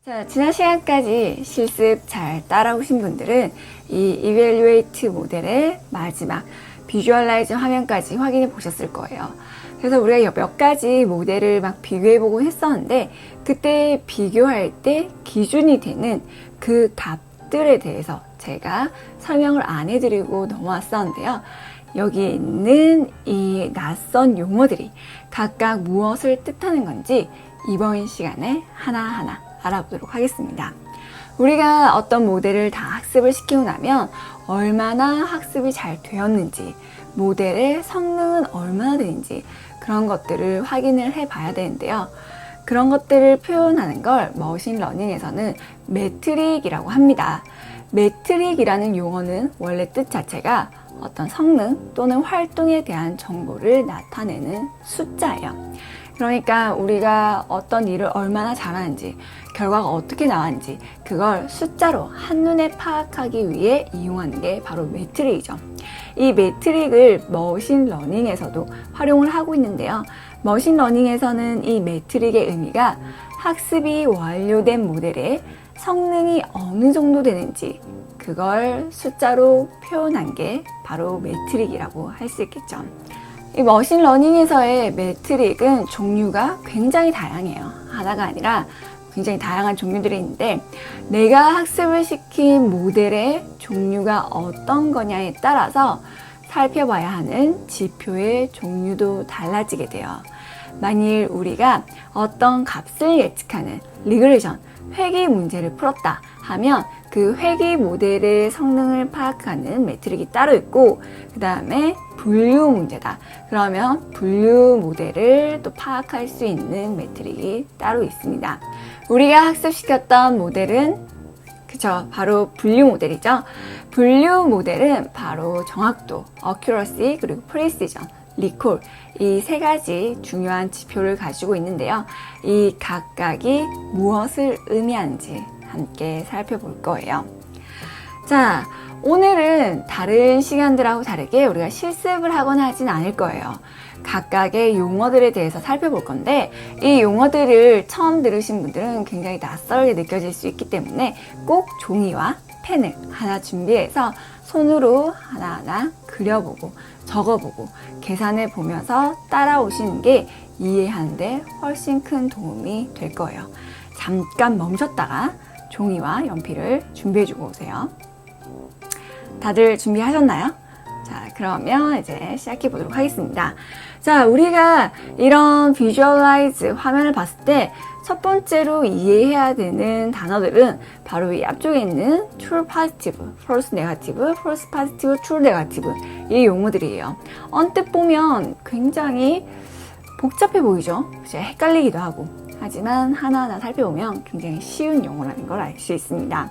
자, 지난 시간까지 실습 잘 따라오신 분들은 이 Evaluate 모델의 마지막 비주얼라이즈 화면까지 확인해 보셨을 거예요. 그래서 우리가 몇 가지 모델을 막 비교해보고 했었는데 그때 비교할 때 기준이 되는 그 값들에 대해서 제가 설명을 안 해드리고 넘어왔었는데요. 여기에 있는 이 낯선 용어들이 각각 무엇을 뜻하는 건지 이번 시간에 하나하나 알아보도록 하겠습니다. 우리가 어떤 모델을 다 학습을 시키고 나면 얼마나 학습이 잘 되었는지, 모델의 성능은 얼마나 되는지 그런 것들을 확인을 해 봐야 되는데요. 그런 것들을 표현하는 걸 머신러닝에서는 매트릭이라고 합니다. 매트릭이라는 용어는 원래 뜻 자체가 어떤 성능 또는 활동에 대한 정보를 나타내는 숫자예요. 그러니까 우리가 어떤 일을 얼마나 잘하는지, 결과가 어떻게 나왔는지 그걸 숫자로 한눈에 파악하기 위해 이용하는 게 바로 매트릭이죠. 이 매트릭을 머신러닝에서도 활용을 하고 있는데요. 머신러닝에서는 이 매트릭의 의미가 학습이 완료된 모델의 성능이 어느 정도 되는지 그걸 숫자로 표현한 게 바로 매트릭이라고 할 수 있겠죠. 이 머신러닝에서의 매트릭은 종류가 굉장히 다양해요. 하나가 아니라 굉장히 다양한 종류들이 있는데 내가 학습을 시킨 모델의 종류가 어떤 거냐에 따라서 살펴봐야 하는 지표의 종류도 달라지게 돼요. 만일 우리가 어떤 값을 예측하는 리그레션, 회귀 문제를 풀었다 하면 그 회귀 모델의 성능을 파악하는 매트릭이 따로 있고 그 다음에 분류 문제다. 그러면 분류 모델을 또 파악할 수 있는 매트릭이 따로 있습니다. 우리가 학습시켰던 모델은 그쵸, 바로 분류 모델이죠. 분류 모델은 바로 정확도, accuracy, 그리고 precision, recall 이 세 가지 중요한 지표를 가지고 있는데요. 이 각각이 무엇을 의미하는지 함께 살펴볼 거예요. 자, 오늘은 다른 시간들하고 다르게 우리가 실습을 하거나 하진 않을 거예요. 각각의 용어들에 대해서 살펴볼 건데 이 용어들을 처음 들으신 분들은 굉장히 낯설게 느껴질 수 있기 때문에 꼭 종이와 펜을 하나 준비해서 손으로 하나하나 그려보고 적어보고 계산해 보면서 따라오시는 게 이해하는 데 훨씬 큰 도움이 될 거예요. 잠깐 멈췄다가 종이와 연필을 준비해주고 오세요. 다들 준비하셨나요? 자, 그러면 이제 시작해 보도록 하겠습니다. 자, 우리가 이런 비주얼라이즈 화면을 봤을 때 첫 번째로 이해해야 되는 단어들은 바로 이 앞쪽에 있는 true positive, false negative, false positive, true negative 이 용어들이에요. 언뜻 보면 굉장히 복잡해 보이죠? 헷갈리기도 하고 하지만 하나하나 살펴보면 굉장히 쉬운 용어라는 걸 알 수 있습니다.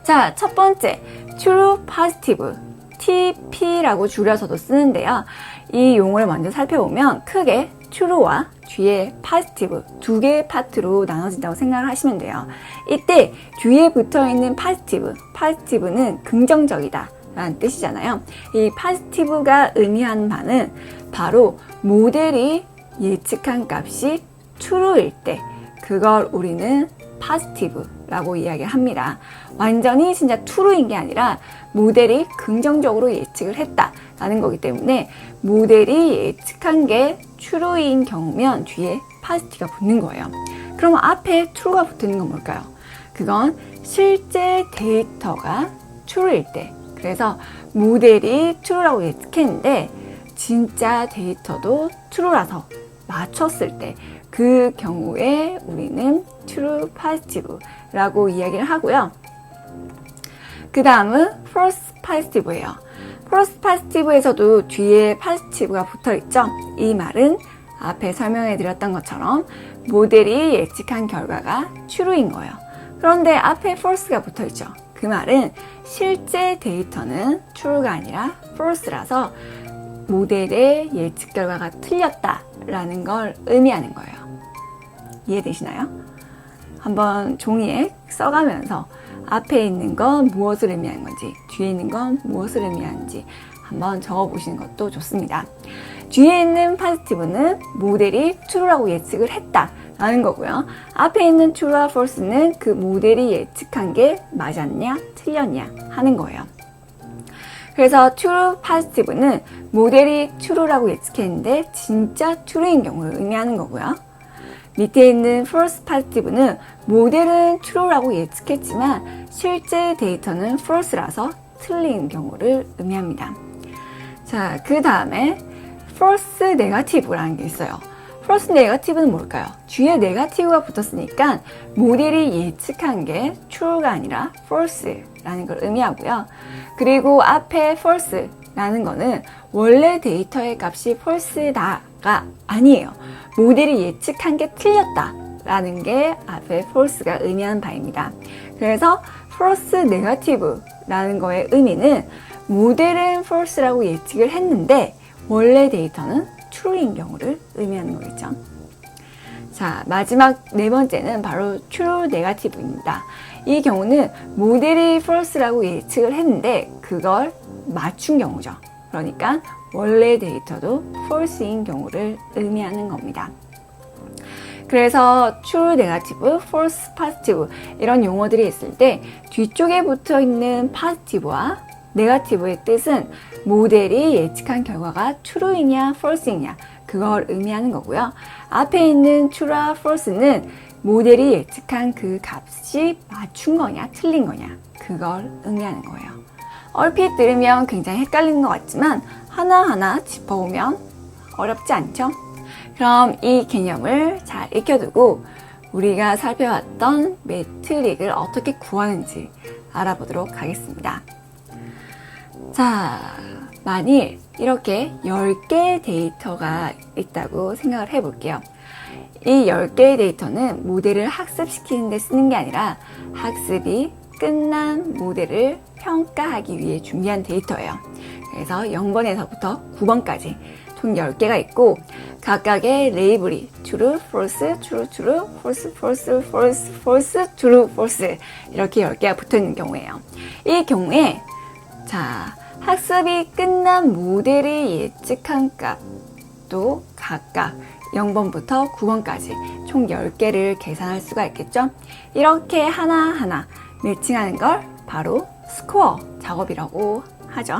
자, 첫 번째 true positive, TP라고 줄여서도 쓰는데요. 이 용어를 먼저 살펴보면 크게 true와 뒤에 positive 두 개의 파트로 나눠진다고 생각을 하시면 돼요. 이때 뒤에 붙어있는 positive는 긍정적이다 라는 뜻이잖아요. 이 positive가 의미하는 바는 바로 모델이 예측한 값이 true일 때 그걸 우리는 positive라고 이야기를 합니다. 완전히 진짜 true인 게 아니라 모델이 긍정적으로 예측을 했다라는 거기 때문에 모델이 예측한 게 true인 경우면 뒤에 positive가 붙는 거예요. 그럼 앞에 true가 붙는 건 뭘까요? 그건 실제 데이터가 true일 때, 그래서 모델이 true라고 예측했는데 진짜 데이터도 true라서 맞췄을 때 그 경우에 우리는 true positive라고 이야기를 하고요. 그 다음은 false positive예요. false positive에서도 뒤에 positive가 붙어 있죠. 이 말은 앞에 설명해 드렸던 것처럼 모델이 예측한 결과가 true인 거예요. 그런데 앞에 false가 붙어 있죠. 그 말은 실제 데이터는 true가 아니라 false라서 모델의 예측 결과가 틀렸다라는 걸 의미하는 거예요. 이해되시나요? 한번 종이에 써가면서 앞에 있는 건 무엇을 의미하는 건지 뒤에 있는 건 무엇을 의미하는지 한번 적어보시는 것도 좋습니다. 뒤에 있는 positive는 모델이 true라고 예측을 했다 라는 거고요. 앞에 있는 true와 false는 그 모델이 예측한 게 맞았냐, 틀렸냐 하는 거예요. 그래서 true positive는 모델이 true라고 예측했는데 진짜 true인 경우를 의미하는 거고요. 밑에 있는 false positive는 모델은 true라고 예측했지만 실제 데이터는 false라서 틀린 경우를 의미합니다. 자, 그 다음에 false negative라는 게 있어요. false negative는 뭘까요? 뒤에 negative가 붙었으니까 모델이 예측한 게 true가 아니라 false라는 걸 의미하고요. 그리고 앞에 false라는 거는 원래 데이터의 값이 false다가 아니에요. 모델이 예측한 게 틀렸다라는 게 앞에 false가 의미하는 바입니다. 그래서 false negative라는 거의 의미는 모델은 false라고 예측을 했는데 원래 데이터는 true인 경우를 의미하는 거겠죠. 자, 마지막 네 번째는 바로 true negative입니다. 이 경우는 모델이 false라고 예측을 했는데 그걸 맞춘 경우죠. 그러니까 원래 데이터도 false인 경우를 의미하는 겁니다. 그래서 true negative, false positive 이런 용어들이 있을 때 뒤쪽에 붙어 있는 positive와 negative의 뜻은 모델이 예측한 결과가 true이냐 false이냐 그걸 의미하는 거고요. 앞에 있는 true와 false는 모델이 예측한 그 값이 맞춘 거냐 틀린 거냐 그걸 의미하는 거예요. 얼핏 들으면 굉장히 헷갈리는 것 같지만 하나하나 짚어보면 어렵지 않죠? 그럼 이 개념을 잘 익혀두고 우리가 살펴봤던 매트릭을 어떻게 구하는지 알아보도록 하겠습니다. 자, 만일 이렇게 10개의 데이터가 있다고 생각을 해볼게요. 이 10개의 데이터는 모델을 학습시키는 데 쓰는 게 아니라 학습이 끝난 모델을 평가하기 위해 준비한 데이터예요. 그래서 0번에서부터 9번까지 총 10개가 있고 각각의 레이블이 true, false, true, true, false, false, false, false, true, false 이렇게 10개가 붙어있는 경우예요. 이 경우에 자, 학습이 끝난 모델이 예측한 값도 각각 0번부터 9번까지 총 10개를 계산할 수가 있겠죠? 이렇게 하나하나 매칭하는 걸 바로 스코어 작업이라고 하죠.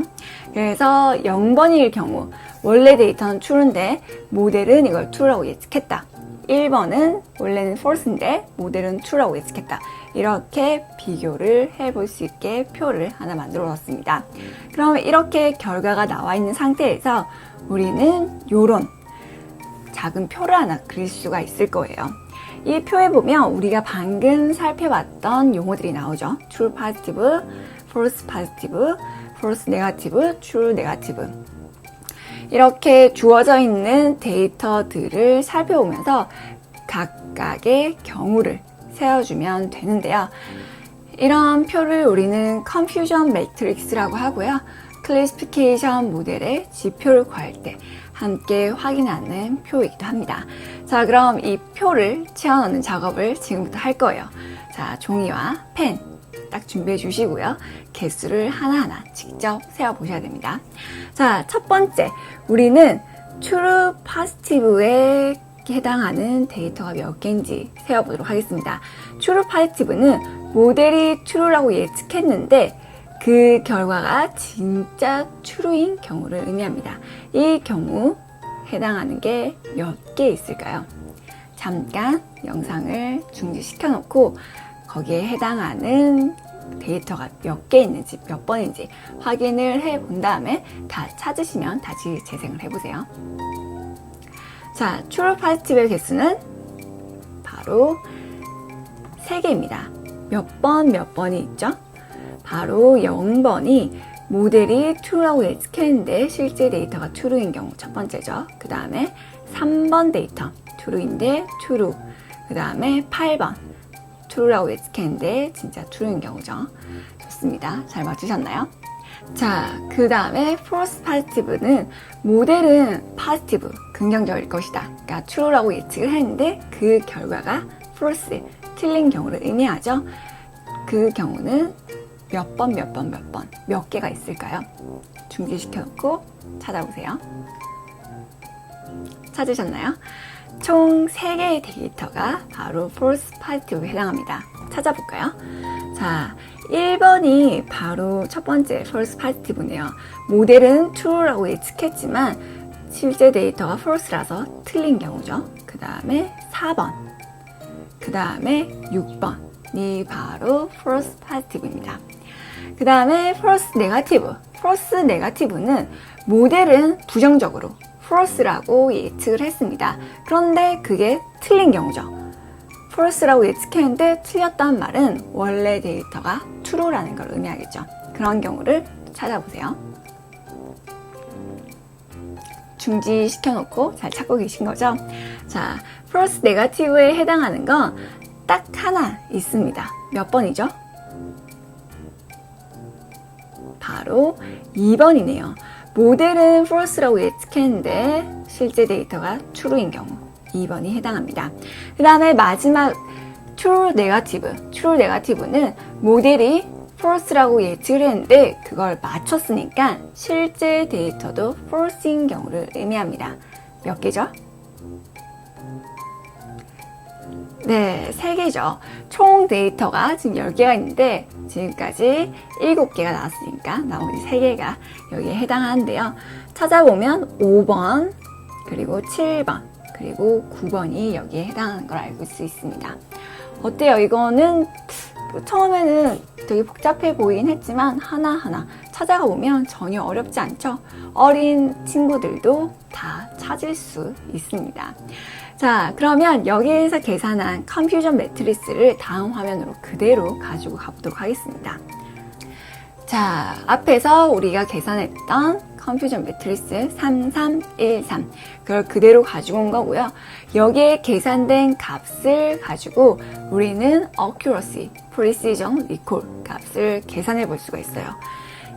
그래서 0번일 경우 원래 데이터는 true인데 모델은 이걸 true라고 예측했다. 1번은 원래는 false인데 모델은 true라고 예측했다. 이렇게 비교를 해볼 수 있게 표를 하나 만들어 놨습니다. 그럼 이렇게 결과가 나와 있는 상태에서 우리는 이런 작은 표를 하나 그릴 수가 있을 거예요. 이 표에 보면 우리가 방금 살펴봤던 용어들이 나오죠. true positive, false positive, false negative, true negative. 이렇게 주어져 있는 데이터들을 살펴보면서 각각의 경우를 세워주면 되는데요. 이런 표를 우리는 confusion matrix라고 하고요. 클래시피케이션 모델의 지표를 구할 때 함께 확인하는 표이기도 합니다. 자, 그럼 이 표를 채워넣는 작업을 지금부터 할 거예요. 자, 종이와 펜 딱 준비해 주시고요. 개수를 하나하나 직접 세어보셔야 됩니다. 자, 첫 번째, 우리는 true positive에 해당하는 데이터가 몇 개인지 세어보도록 하겠습니다. true positive는 모델이 true라고 예측했는데 그 결과가 진짜 true인 경우를 의미합니다. 이 경우 해당하는 게 몇 개 있을까요? 잠깐 영상을 중지시켜 놓고 거기에 해당하는 데이터가 몇 개 있는지 몇 번인지 확인을 해 본 다음에 다 찾으시면 다시 재생을 해보세요. 자, true positive의 개수는 바로 3개입니다. 몇 번이 있죠? 바로 0번이 모델이 true라고 예측했는데 실제 데이터가 true인 경우 첫 번째죠. 그 다음에 3번 데이터 true인데 true. 그 다음에 8번 true라고 예측했는데 진짜 true인 경우죠. 좋습니다. 잘 맞추셨나요? 자, 그 다음에 false positive는 모델은 positive, 긍정적일 것이다. 그러니까 true라고 예측을 했는데 그 결과가 false, 틀린 경우를 의미하죠. 그 경우는 몇 번, 몇 개가 있을까요? 중지시켜놓고 찾아보세요. 찾으셨나요? 총 3개의 데이터가 바로 false positive에 해당합니다. 찾아볼까요? 자, 1번이 바로 첫 번째 false positive네요. 모델은 true라고 예측했지만 실제 데이터가 false라서 틀린 경우죠. 그 다음에 4번, 그 다음에 6번이 바로 false positive입니다. 그 다음에 false negative. false negative는 모델은 부정적으로 false라고 예측을 했습니다. 그런데 그게 틀린 경우죠. false라고 예측했는데 틀렸다는 말은 원래 데이터가 true라는 걸 의미하겠죠. 그런 경우를 찾아보세요. 중지시켜놓고 잘 찾고 계신 거죠? 자, false negative에 해당하는 건 딱 하나 있습니다. 몇 번이죠? 바로 2번이네요. 모델은 false라고 예측했는데 실제 데이터가 true인 경우 2번이 해당합니다. 그 다음에 마지막 true negative. true negative는 모델이 false라고 예측을 했는데 그걸 맞췄으니까 실제 데이터도 false인 경우를 의미합니다. 몇 개죠? 네, 3개죠. 총 데이터가 지금 10개가 있는데 지금까지 7개가 나왔으니까 나머지 3개가 여기에 해당하는데요. 찾아보면 5번, 그리고 7번, 그리고 9번이 여기에 해당하는 걸 알고 수 있습니다. 어때요? 이거는 처음에는 되게 복잡해 보이긴 했지만 하나하나 찾아가 보면 전혀 어렵지 않죠? 어린 친구들도 다 찾을 수 있습니다. 자, 그러면 여기에서 계산한 컨퓨전 매트리스를 다음 화면으로 그대로 가지고 가보도록 하겠습니다. 자, 앞에서 우리가 계산했던 컨퓨전 매트리스 3313 그걸 그대로 가지고 온 거고요. 여기에 계산된 값을 가지고 우리는 accuracy, precision, recall 값을 계산해 볼 수가 있어요.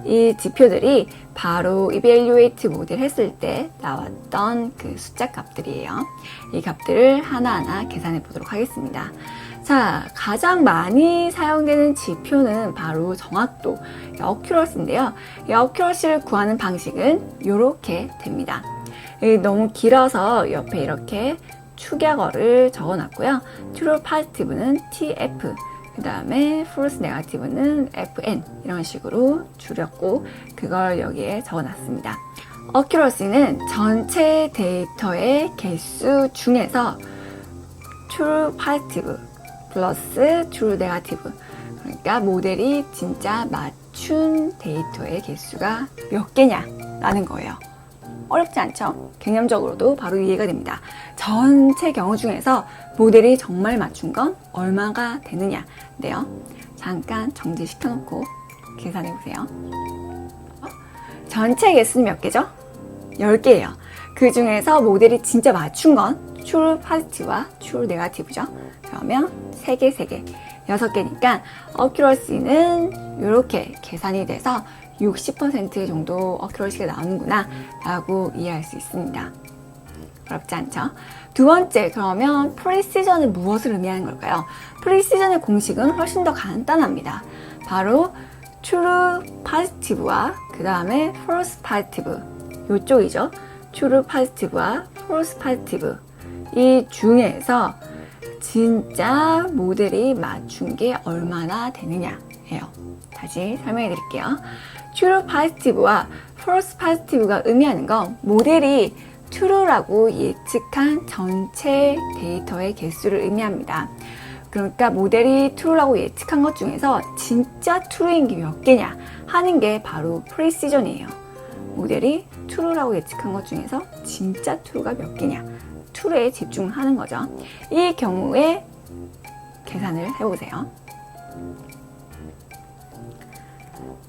이 지표들이 바로 evaluate 모델 했을 때 나왔던 그 숫자 값들이에요. 이 값들을 하나하나 계산해 보도록 하겠습니다. 자, 가장 많이 사용되는 지표는 바로 정확도, accuracy인데요. 이 accuracy를 구하는 방식은 이렇게 됩니다. 너무 길어서 옆에 이렇게 축약어를 적어놨고요. true positive는 TF, 그 다음에 false negative는 FN 이런 식으로 줄였고 그걸 여기에 적어놨습니다. accuracy는 전체 데이터의 개수 중에서 true positive 플러스 true negative, 그러니까 모델이 진짜 맞춘 데이터의 개수가 몇 개냐라는 거예요. 어렵지 않죠? 개념적으로도 바로 이해가 됩니다. 전체 경우 중에서 모델이 정말 맞춘 건 얼마가 되느냐인데요. 잠깐 정지시켜놓고 계산해 보세요. 전체 개수는 몇 개죠? 10개예요. 그 중에서 모델이 진짜 맞춘 건 true positive와 true negative죠. 그러면 3개, 3개, 6개니까 accuracy는 이렇게 계산이 돼서 60% 정도 accuracy가 나오는구나 라고 이해할 수 있습니다. 어렵지 않죠? 두 번째, 그러면 precision은 무엇을 의미하는 걸까요? precision의 공식은 훨씬 더 간단합니다. 바로 true positive와 그 다음에 false positive 이쪽이죠. true positive와 false positive 이 중에서 진짜 모델이 맞춘 게 얼마나 되느냐예요. 다시 설명해 드릴게요. true positive와 false positive가 의미하는 건 모델이 true라고 예측한 전체 데이터의 개수를 의미합니다. 그러니까 모델이 true라고 예측한 것 중에서 진짜 true인 게 몇 개냐 하는 게 바로 precision이에요. 모델이 true라고 예측한 것 중에서 진짜 true가 몇 개냐, true에 집중하는 거죠. 이 경우에 계산을 해보세요.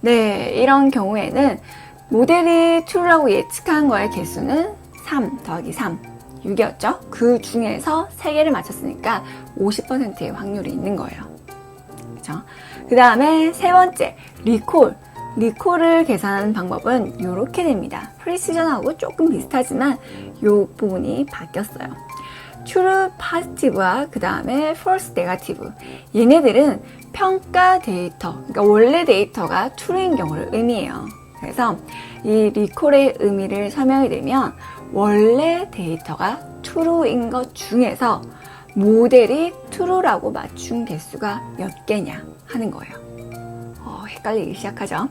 네, 이런 경우에는 모델이 true라고 예측한 거의 개수는 3 더하기 3, 6이었죠? 그 중에서 3개를 맞췄으니까 50%의 확률이 있는 거예요. 그렇죠? 그 다음에 세 번째, 리콜. 리콜을 계산하는 방법은 이렇게 됩니다. 프리시전하고 조금 비슷하지만 이 부분이 바뀌었어요. true positive와 그 다음에 false negative. 얘네들은 평가 데이터, 그러니까 원래 데이터가 true인 경우를 의미해요. 그래서 이 리콜의 의미를 설명해 드리면 원래 데이터가 true인 것 중에서 모델이 true라고 맞춘 개수가 몇 개냐 하는 거예요. 헷갈리기 시작하죠.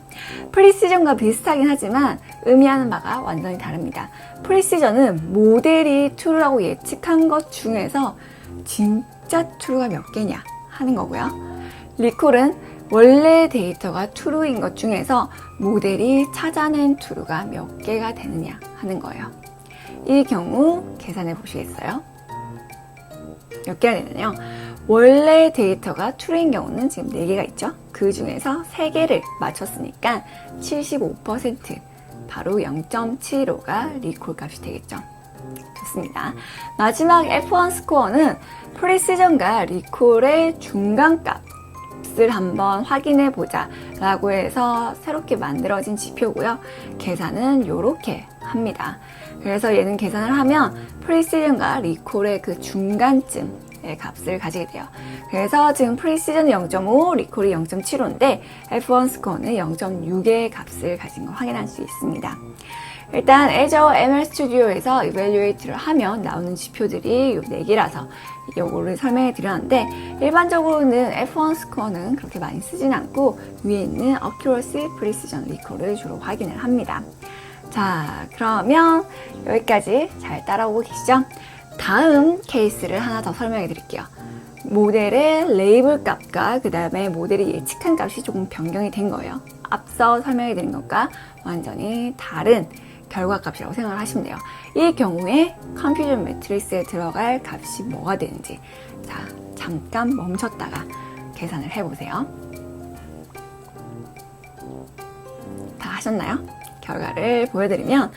프리시전과 비슷하긴 하지만 의미하는 바가 완전히 다릅니다. 프리시전은 모델이 true라고 예측한 것 중에서 진짜 true가 몇 개냐 하는 거고요. 리콜은 원래 데이터가 true인 것 중에서 모델이 찾아낸 true가 몇 개가 되느냐 하는 거예요. 이 경우 계산해 보시겠어요? 몇 개가 되냐요? 원래 데이터가 true인 경우는 지금 4개가 있죠? 그 중에서 3개를 맞췄으니까 75% 바로 0.75가 리콜 값이 되겠죠. 좋습니다. 마지막 F1 스코어는 프리시전과 리콜의 중간 값을 한번 확인해 보자 라고 해서 새롭게 만들어진 지표고요. 계산은 이렇게 합니다. 그래서 얘는 계산을 하면 프리시전과 리콜의 그 중간쯤 값을 가지게 돼요. 그래서 지금 프리시전은 0.5, 리콜이 0.75인데 F1 스코어는 0.6의 값을 가진 걸 확인할 수 있습니다. 일단 Azure ML Studio에서 이벨리웨이트를 하면 나오는 지표들이 요 4개라서 이거를 설명해 드렸는데 일반적으로는 F1 스코어는 그렇게 많이 쓰진 않고 위에 있는 Accuracy, Precision, Recall을 주로 확인을 합니다. 자, 그러면 여기까지 잘 따라오고 계시죠? 다음 케이스를 하나 더 설명해 드릴게요. 모델의 레이블 값과 그 다음에 모델이 예측한 값이 조금 변경이 된 거예요. 앞서 설명해 드린 것과 완전히 다른 결과값이라고 생각을 하시면 돼요. 이 경우에 컴퓨전 매트릭스에 들어갈 값이 뭐가 되는지 자, 잠깐 멈췄다가 계산을 해보세요. 다 하셨나요? 결과를 보여드리면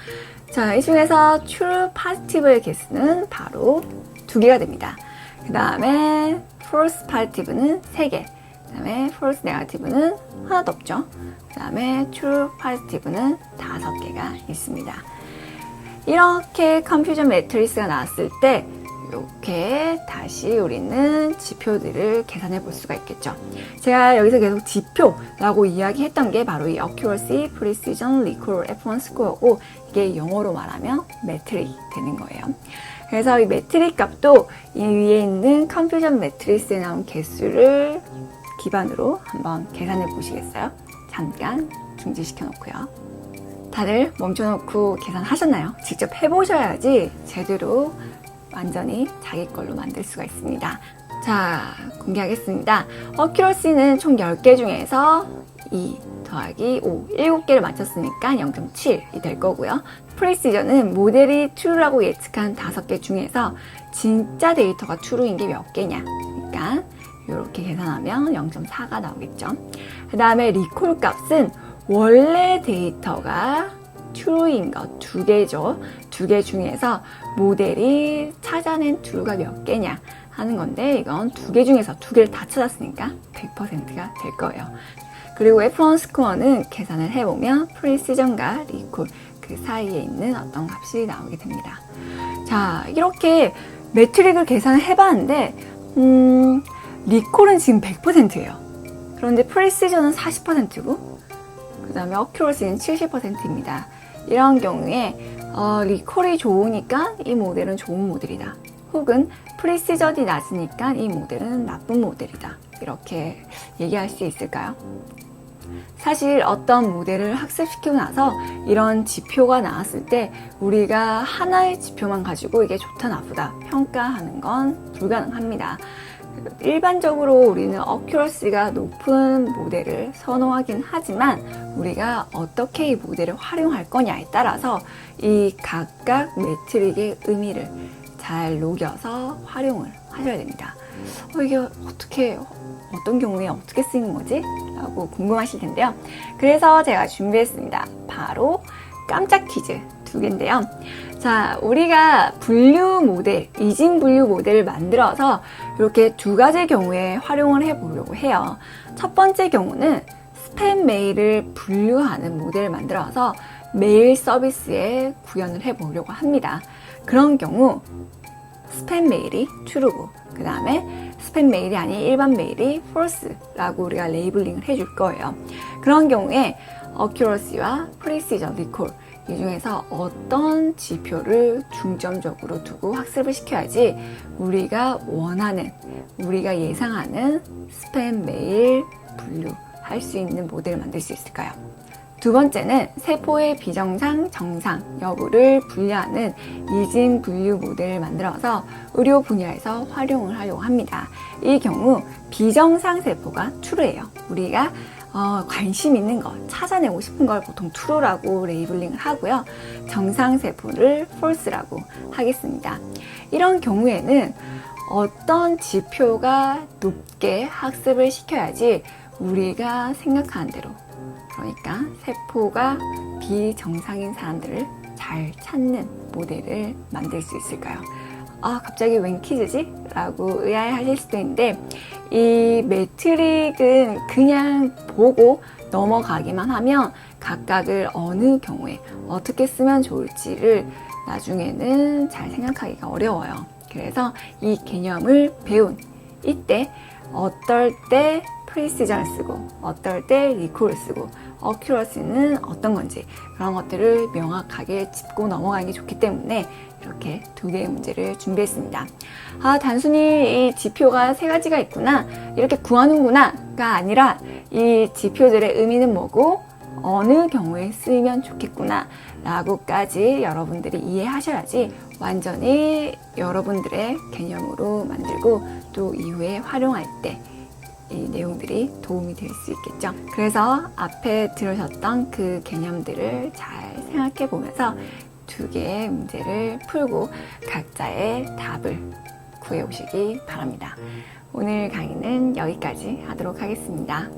자, 이 중에서 true positive의 개수는 바로 2개가 됩니다. 그 다음에 false positive는 3개, 그 다음에 false negative는 하나도 없죠. 그 다음에 true positive는 5개가 있습니다. 이렇게 컴퓨전 매트리스가 나왔을 때 이렇게 다시 우리는 지표들을 계산해 볼 수가 있겠죠. 제가 여기서 계속 지표라고 이야기했던 게 바로 이 Accuracy, Precision, Recall, F1 스코어고 이게 영어로 말하면 매트릭이 되는 거예요. 그래서 이 매트릭 값도 이 위에 있는 컴퓨전 매트리스에 나온 개수를 기반으로 한번 계산해 보시겠어요? 잠깐 중지시켜 놓고요. 다들 멈춰놓고 계산하셨나요? 직접 해보셔야지 제대로 완전히 자기 걸로 만들 수가 있습니다. 자, 공개하겠습니다. 어큐러시는 총 10개 중에서 2 더하기 5, 7개를 맞췄으니까 0.7이 될 거고요. 프리시전은 모델이 true라고 예측한 5개 중에서 진짜 데이터가 true인 게 몇 개냐. 그러니까 이렇게 계산하면 0.4가 나오겠죠. 그 다음에 리콜 값은 원래 데이터가 true인 것 2개죠. 2개 중에서 모델이 찾아낸 true가 몇 개냐 하는 건데 이건 2개 중에서 2개를 다 찾았으니까 100%가 될 거예요. 그리고 F1 스코어는 계산을 해보면 프리시전과 리콜 그 사이에 있는 어떤 값이 나오게 됩니다. 자, 이렇게 매트릭을 계산을 해봤는데 리콜은 지금 100%예요. 그런데 프리시전은 40%고 그 다음에 어큐러시는 70%입니다. 이런 경우에 리콜이 좋으니까 이 모델은 좋은 모델이다. 혹은 프리시전이 낮으니까 이 모델은 나쁜 모델이다. 이렇게 얘기할 수 있을까요? 사실 어떤 모델을 학습시키고 나서 이런 지표가 나왔을 때 우리가 하나의 지표만 가지고 이게 좋다 나쁘다 평가하는 건 불가능합니다. 일반적으로 우리는 어큐러시가 높은 모델을 선호하긴 하지만 우리가 어떻게 이 모델을 활용할 거냐에 따라서 이 각각 매트릭의 의미를 잘 녹여서 활용을 하셔야 됩니다. 이게 어떤 경우에 어떻게 쓰이는 거지? 라고 궁금하실 텐데요. 그래서 제가 준비했습니다. 바로 깜짝 퀴즈 2개인데요. 자, 우리가 분류 모델, 이진 분류 모델을 만들어서 이렇게 2가지 경우에 활용을 해보려고 해요. 첫 번째 경우는 스팸 메일을 분류하는 모델을 만들어서 메일 서비스에 구현을 해보려고 합니다. 그런 경우 스팸 메일이 true고 그 다음에 스팸 메일이 아닌 일반 메일이 false라고 우리가 레이블링을 해줄 거예요. 그런 경우에 accuracy와 precision, recall 이 중에서 어떤 지표를 중점적으로 두고 학습을 시켜야지 우리가 원하는, 우리가 예상하는 스팸 메일 분류할 수 있는 모델을 만들 수 있을까요? 두 번째는 세포의 비정상, 정상 여부를 분류하는 이진 분류 모델을 만들어서 의료 분야에서 활용을 하려고 합니다. 이 경우 비정상 세포가 true예요. 우리가 관심 있는 것, 찾아내고 싶은 걸 보통 true라고 레이블링을 하고요. 정상 세포를 false라고 하겠습니다. 이런 경우에는 어떤 지표가 높게 학습을 시켜야지 우리가 생각하는 대로, 그러니까 세포가 비정상인 사람들을 잘 찾는 모델을 만들 수 있을까요? 갑자기 웬 퀴즈지? 라고 의아해하실 수도 있는데 이 매트릭은 그냥 보고 넘어가기만 하면 각각을 어느 경우에 어떻게 쓰면 좋을지를 나중에는 잘 생각하기가 어려워요. 그래서 이 개념을 배운 이때 어떨 때 프리시전을 쓰고 어떨 때 리콜을 쓰고 어큐러시는 어떤 건지 그런 것들을 명확하게 짚고 넘어가는 게 좋기 때문에 이렇게 두 개의 문제를 준비했습니다. 단순히 이 지표가 세 가지가 있구나, 이렇게 구하는구나가 아니라 이 지표들의 의미는 뭐고 어느 경우에 쓰이면 좋겠구나 라고까지 여러분들이 이해하셔야지 완전히 여러분들의 개념으로 만들고 또 이후에 활용할 때 이 내용들이 도움이 될 수 있겠죠. 그래서 앞에 들으셨던 그 개념들을 잘 생각해 보면서 두 개의 문제를 풀고 각자의 답을 구해 오시기 바랍니다. 오늘 강의는 여기까지 하도록 하겠습니다.